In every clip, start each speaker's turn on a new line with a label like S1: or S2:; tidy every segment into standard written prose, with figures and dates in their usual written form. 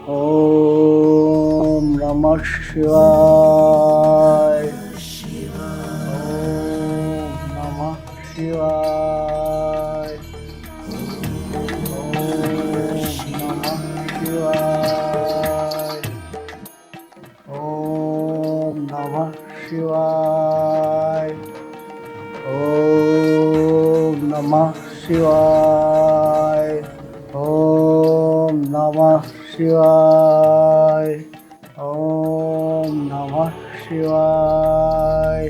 S1: ओम नमः शिवाय। ओम नमः शिवाय। ओम नमः शिवाय। ओम नमः शिवाय। ओम नमः शिवाय। ओम नमः शिवाय।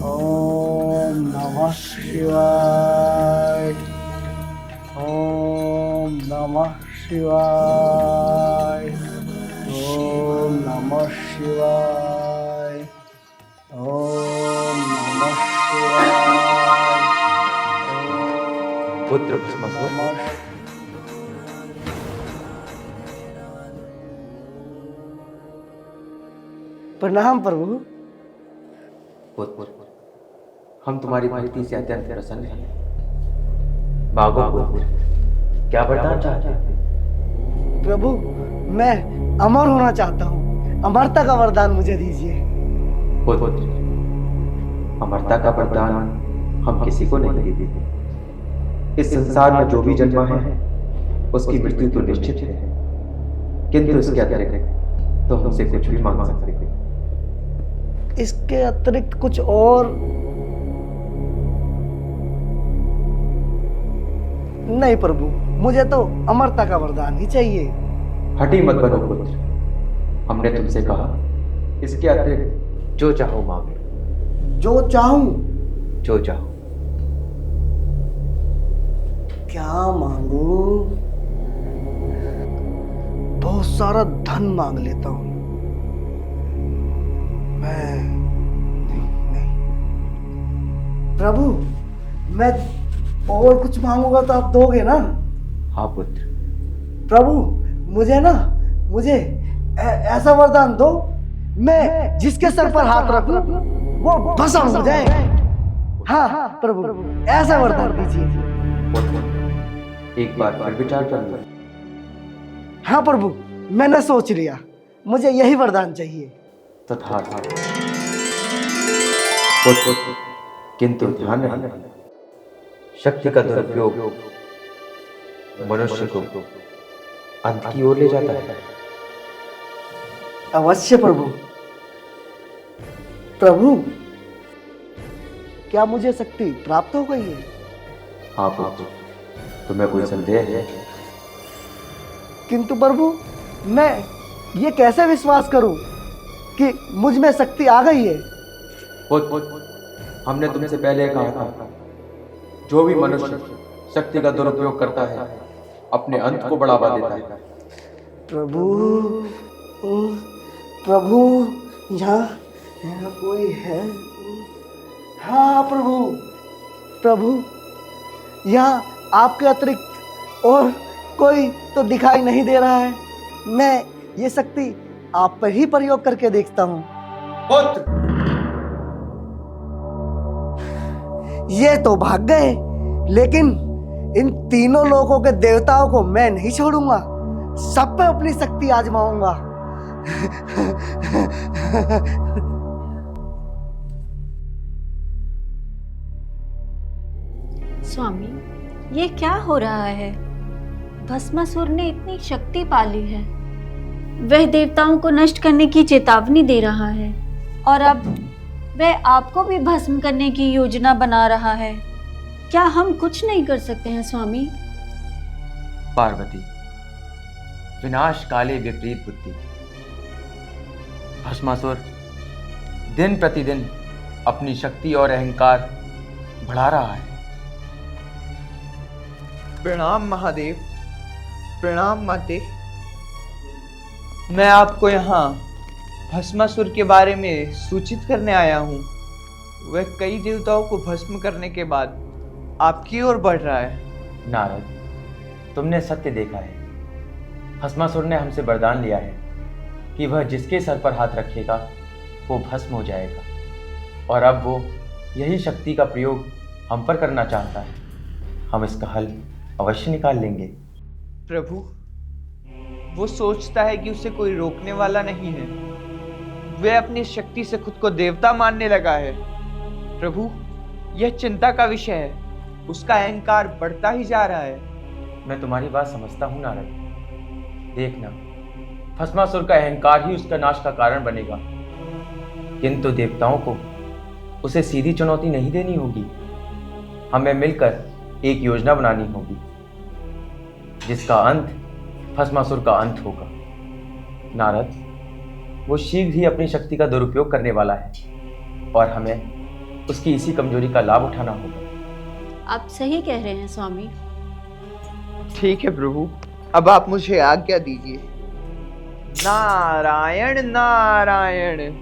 S1: ओम नमः शिवाय। ओम नमः शिवाय। ओम नमः शिवाय। ओम नमः शिवाय।
S2: पुत्र भस्मासुर,
S1: प्रणाम प्रभु।
S2: पुत्र, हम तुम्हारी भक्ति से अत्यंत प्रसन्न हैं। मांगो पुत्र, क्या वरदान चाहते हो?
S1: प्रभु, मैं अमर होना चाहता हूँ। अमरता का वरदान मुझे दीजिए।
S2: पुत्र, अमरता का वरदान हम किसी को नहीं देते। इस संसार में जो भी जन्मा है उसकी मृत्यु तो निश्चित है, किंतु इसके अतिरिक्त तो हमसे कुछ भी मांग सकते हैं।
S1: इसके अतिरिक्त कुछ और नहीं प्रभु, मुझे तो अमरता का वरदान ही चाहिए।
S2: हठी मत बनो पुत्र, हमने तुमसे कहा इसके अतिरिक्त जो चाहो मांगो।
S1: जो चाहूं?
S2: जो चाहो।
S1: क्या मांगू? बहुत सारा धन मांग लेता हूं मैं। नहीं प्रभु, मैं और कुछ मांगूंगा तो आप दोगे ना?
S2: हाँ पुत्र।
S1: प्रभु, मुझे ऐसा वरदान दो, मैं जिसके सर पर हाथ रखूं वो भस्म हो जाए। हाँ प्रभु, ऐसा वरदान दीजिए।
S2: एक बार फिर विचार कर लो।
S1: हाँ प्रभु, मैंने सोच लिया, मुझे यही वरदान चाहिए।
S2: तथास्तु। किंतु ध्यान रखना, शक्ति का दुरुपयोग मनुष्य को अंत की ओर ले जाता है।
S1: अवश्य प्रभु। प्रभु, क्या मुझे शक्ति प्राप्त हो गई है?
S2: हाँ पुत्र, तुम्हें कोई संदेह है?
S1: किंतु प्रभु, मैं ये कैसे विश्वास करूं कि मुझ में शक्ति आ गई है?
S2: हमने तुमसे पहले कहा था, जो भी मनुष्य शक्ति का दुरुपयोग करता है अपने अंत को बढ़ावा देता है।
S1: प्रभु, यहाँ कोई है? हाँ प्रभु, यहाँ आपके अतिरिक्त और कोई तो दिखाई नहीं दे रहा है। मैं ये शक्ति आप पर ही प्रयोग करके देखता हूँ। ये तो भाग गए, लेकिन इन तीनों लोगों के देवताओं को मैं नहीं छोड़ूंगा। सब पे अपनी शक्ति आजमाऊंगा।
S3: स्वामी, ये क्या हो रहा है? भस्मासुर ने इतनी शक्ति पाली है, वह देवताओं को नष्ट करने की चेतावनी दे रहा है, और अब वह आपको भी भस्म करने की योजना बना रहा है। क्या हम कुछ नहीं कर सकते हैं स्वामी?
S2: पार्वती, विनाश काले विपरीत बुद्धि। भस्मासुर दिन प्रतिदिन अपनी शक्ति और अहंकार बढ़ा रहा है।
S4: प्रणाम महादेव, प्रणाम माते। मैं आपको यहाँ भस्मासुर के बारे में सूचित करने आया हूँ। वह कई देवताओं को भस्म करने के बाद आपकी ओर बढ़ रहा है।
S2: नारद, तुमने सत्य देखा है। भस्मासुर ने हमसे वरदान लिया है कि वह जिसके सर पर हाथ रखेगा वो भस्म हो जाएगा, और अब वो यही शक्ति का प्रयोग हम पर करना चाहता है। हम इसका हल अवश्य निकाल लेंगे।
S4: प्रभु, वो सोचता है कि उसे कोई रोकने वाला नहीं है। वह अपनी शक्ति से खुद को देवता मानने लगा है। प्रभु, यह चिंता का विषय है। उसका अहंकार बढ़ता ही जा रहा है।
S2: मैं तुम्हारी बात समझता हूँ नारद। देखना, भस्मासुर का अहंकार ही उसका नाश का कारण बनेगा, किंतु देवताओं को उसे सीधी चुनौती नहीं देनी होगी। हमें मिलकर एक योजना बनानी होगी जिसका अंत भस्मासुर का अंत होगा। नारद, वो शीघ्र ही अपनी शक्ति का दुरुपयोग करने वाला है और हमें उसकी इसी कमजोरी का लाभ उठाना होगा।
S3: आप सही कह रहे हैं स्वामी।
S4: ठीक है प्रभु, अब आप मुझे आज्ञा दीजिए। नारायण नारायण।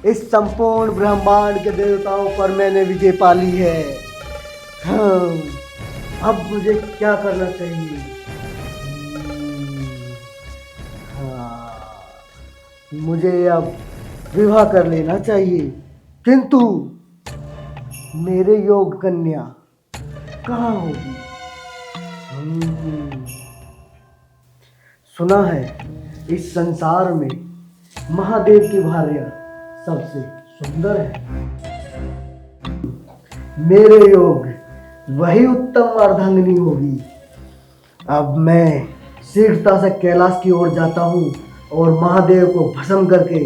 S1: इस संपूर्ण ब्रह्मांड के देवताओं पर मैंने विजय पा ली है। हाँ, अब मुझे क्या करना चाहिए? हाँ, मुझे अब विवाह कर लेना चाहिए, किंतु मेरे योग कन्या कहाँ होगी? सुना है इस संसार में महादेव की भार्या सबसे सुंदर है। मेरे योग वही उत्तम अर्धांगिनी होगी। अब मैं शीघ्रता से कैलाश की ओर जाता हूँ और महादेव को भस्म करके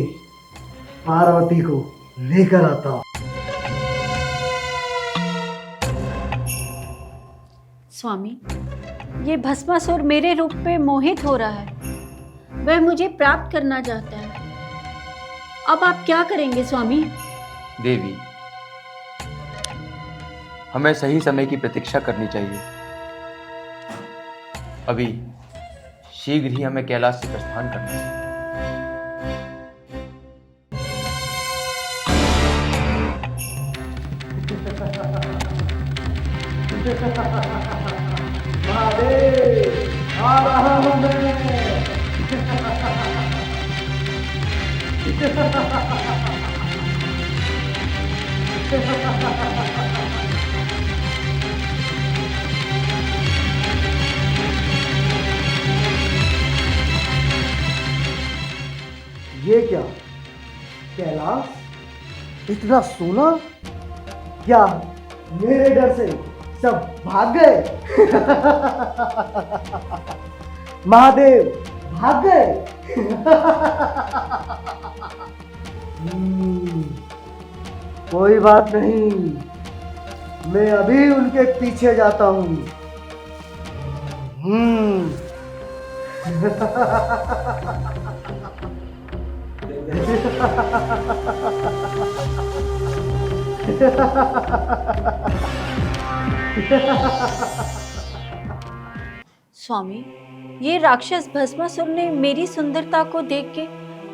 S1: पार्वती को लेकर आता हूँ।
S3: स्वामी, ये भस्मासुर मेरे रूप पे मोहित हो रहा है। वह मुझे प्राप्त करना चाहता है। अब आप क्या करेंगे स्वामी?
S2: देवी, हमें सही समय की प्रतीक्षा करनी चाहिए। अभी शीघ्र ही हमें कैलाश से प्रस्थान करना है।
S1: महादेव, आ रहा हूँ मैं। ये क्या कैलाश, इतना सोना? क्या मेरे डर से सब भाग गए? महादेव भाग गए? कोई बात नहीं, मैं अभी उनके पीछे जाता हूँ।
S3: स्वामी, ये राक्षस भस्मासुर ने मेरी सुंदरता को देख के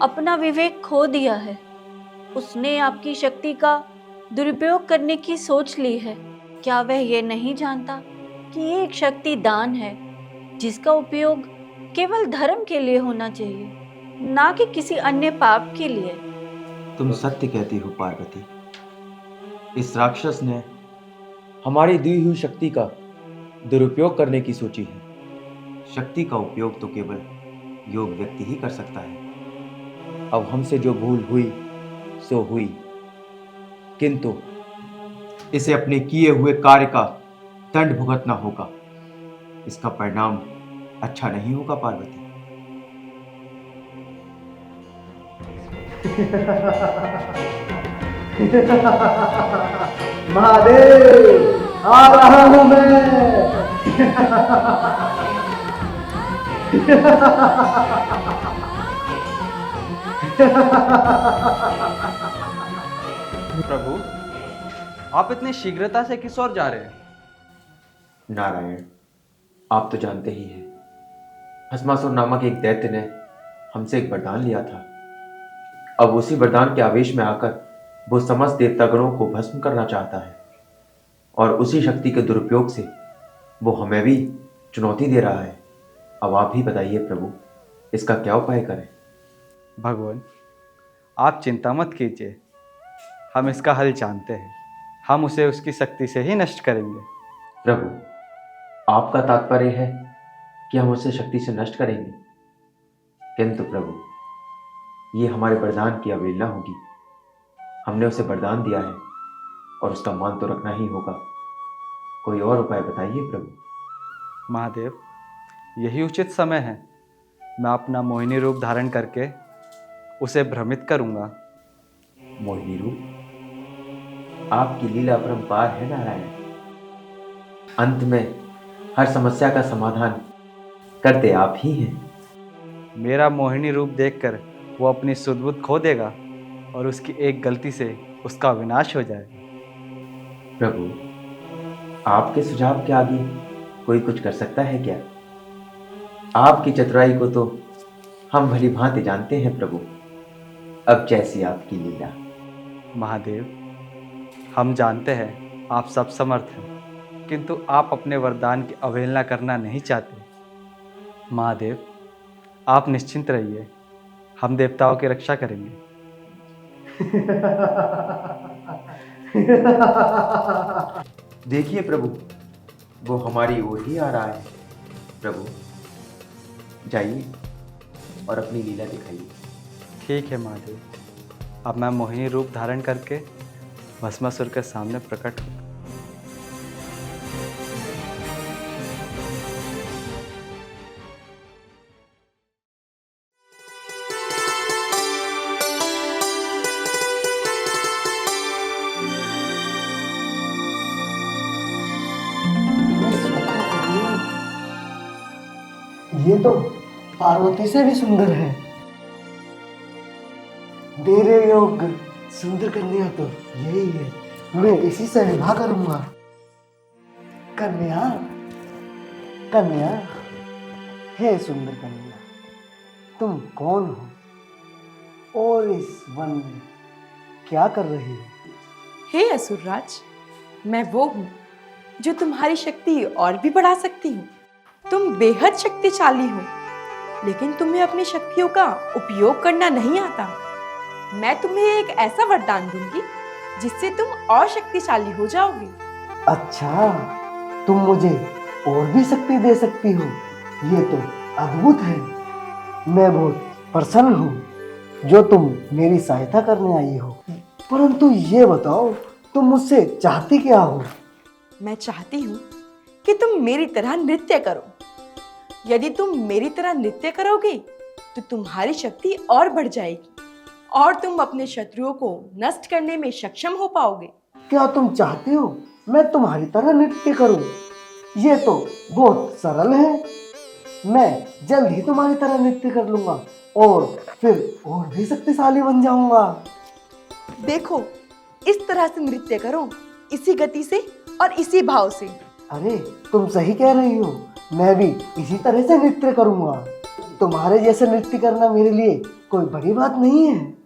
S3: अपना विवेक खो दिया है। उसने आपकी शक्ति का दुरुपयोग करने की सोच ली है। क्या वह ये नहीं जानता कि ये एक शक्ति दान है जिसका उपयोग केवल धर्म के लिए होना चाहिए, ना कि किसी अन्य पाप के लिए?
S2: तुम सत्य कहती हो पार्वती। इस राक्षस ने हमारी दी हुई शक्ति का दुरुपयोग करने की सोची है। शक्ति का उपयोग तो केवल योग व्यक्ति ही कर सकता है। अब हमसे जो भूल हुई सो हुई, किंतु इसे अपने किए हुए कार्य का दंड भुगतना होगा। इसका परिणाम अच्छा नहीं होगा पार्वती।
S1: महादेव, आ रहा हूं मैं।
S5: प्रभु, आप इतनी शीघ्रता से किस ओर जा रहे हैं?
S2: नारायण, आप तो जानते ही हैं, भस्मासुर नामक एक दैत्य ने हमसे एक वरदान लिया था। अब उसी वरदान के आवेश में आकर वो समस्त देवतागणों को भस्म करना चाहता है और उसी शक्ति के दुरुपयोग से वो हमें भी चुनौती दे रहा है। अब आप ही बताइए प्रभु, इसका क्या उपाय करें?
S5: भगवान, आप चिंता मत कीजिए, हम इसका हल जानते हैं। हम उसे उसकी शक्ति से ही नष्ट करेंगे।
S2: प्रभु, आपका तात्पर्य है कि हम उसे शक्ति से नष्ट करेंगे, किंतु प्रभु ये हमारे वरदान की अवहेलना होगी। हमने उसे वरदान दिया है और उसका मान तो रखना ही होगा। कोई और उपाय बताइए प्रभु।
S5: महादेव, यही उचित समय है। मैं अपना मोहिनी रूप धारण करके उसे भ्रमित करूंगा।
S2: मोहिनी रूप? आपकी लीला अपरंपार है नारायण। अंत में हर समस्या का समाधान करते आप ही हैं।
S5: मेरा मोहिनी रूप देखकर वो अपनी सुध-बुध खो देगा और उसकी एक गलती से उसका विनाश हो जाएगा।
S2: प्रभु, आपके सुझाव के आगे कोई कुछ कर सकता है क्या? आपकी चतुराई को तो हम भली भांति जानते हैं प्रभु। अब जैसी आपकी लीला।
S5: महादेव, हम जानते हैं आप सब समर्थ हैं, किंतु आप अपने वरदान की अवहेलना करना नहीं चाहते। महादेव, आप निश्चिंत रहिए, हम देवताओं की रक्षा करेंगे।
S2: देखिए प्रभु, वो हमारी ओर ही आ रहा है। प्रभु, जाइए और अपनी लीला दिखाइए।
S5: ठीक है महादेव, अब मैं मोहिनी रूप धारण करके भस्मासुर के सामने प्रकट हूँ।
S1: ये तो पार्वती से भी सुंदर है। मेरे योग सुंदर कन्या तो यही है। मैं इसी से विवाह करूंगा। कन्या, कन्या, हे सुंदर कन्या, तुम कौन हो और इस वन में क्या कर रही हो?
S6: हे असुरराज, मैं वो हूँ जो तुम्हारी शक्ति और भी बढ़ा सकती हूँ। तुम बेहद शक्तिशाली हो, लेकिन तुम्हें अपनी शक्तियों का उपयोग करना नहीं आता। मैं तुम्हें एक ऐसा वरदान दूंगी जिससे तुम और शक्तिशाली हो जाओगे।
S1: अच्छा, तुम मुझे और भी शक्ति दे सकती हो? ये तो अद्भुत है। मैं बहुत प्रसन्न हूँ जो तुम मेरी सहायता करने आई हो। परंतु ये बताओ, तुम मुझसे चाहती क्या हो?
S6: मैं चाहती हूँ कि तुम मेरी तरह नृत्य करो। यदि तुम मेरी तरह नृत्य करोगे तो तुम्हारी शक्ति और बढ़ जाएगी और तुम अपने शत्रुओं को नष्ट करने में सक्षम हो पाओगे।
S1: क्या तुम चाहती हो मैं तुम्हारी तरह नृत्य करूं? ये तो बहुत सरल है। मैं जल्द ही तुम्हारी तरह नृत्य कर लूंगा और फिर और भी शक्तिशाली बन जाऊंगा।
S6: देखो, इस तरह से नृत्य करो, इसी गति से और इसी भाव से।
S1: अरे, तुम सही कह रही हो। मैं भी इसी तरह से नृत्य करूंगा। तुम्हारे जैसे नृत्य करना मेरे लिए कोई बड़ी बात नहीं है।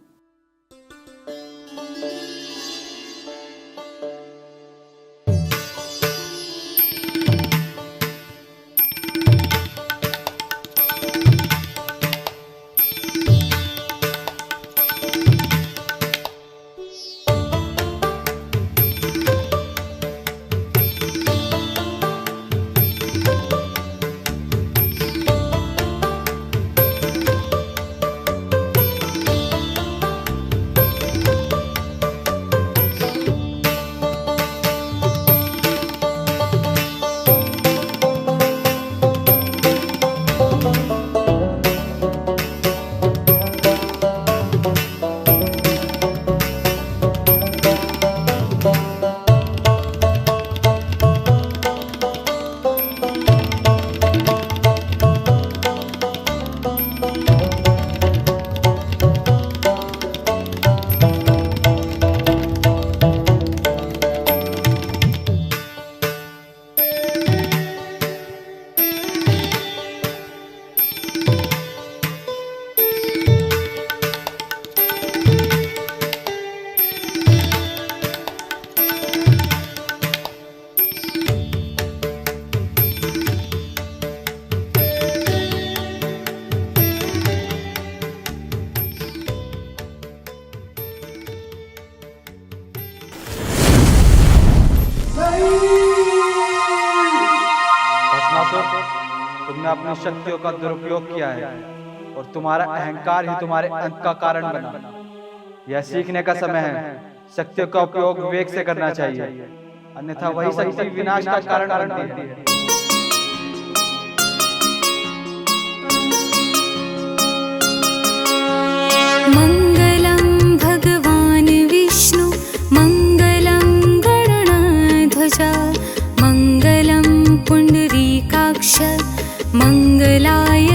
S5: अपनी शक्तियों का दुरुपयोग किया है और तुम्हारा अहंकार ही तुम्हारे अंत का कारण बना। यह सीखने का समय है। शक्तियों का उपयोग विवेक से करना चाहिए, अन्यथा वही शक्ति विनाश का कारण बनती है।
S7: मंगलम भगवान विष्णु मंगलम गणनाध्वज मंगलम पुंडरीकाक्ष मंगलाय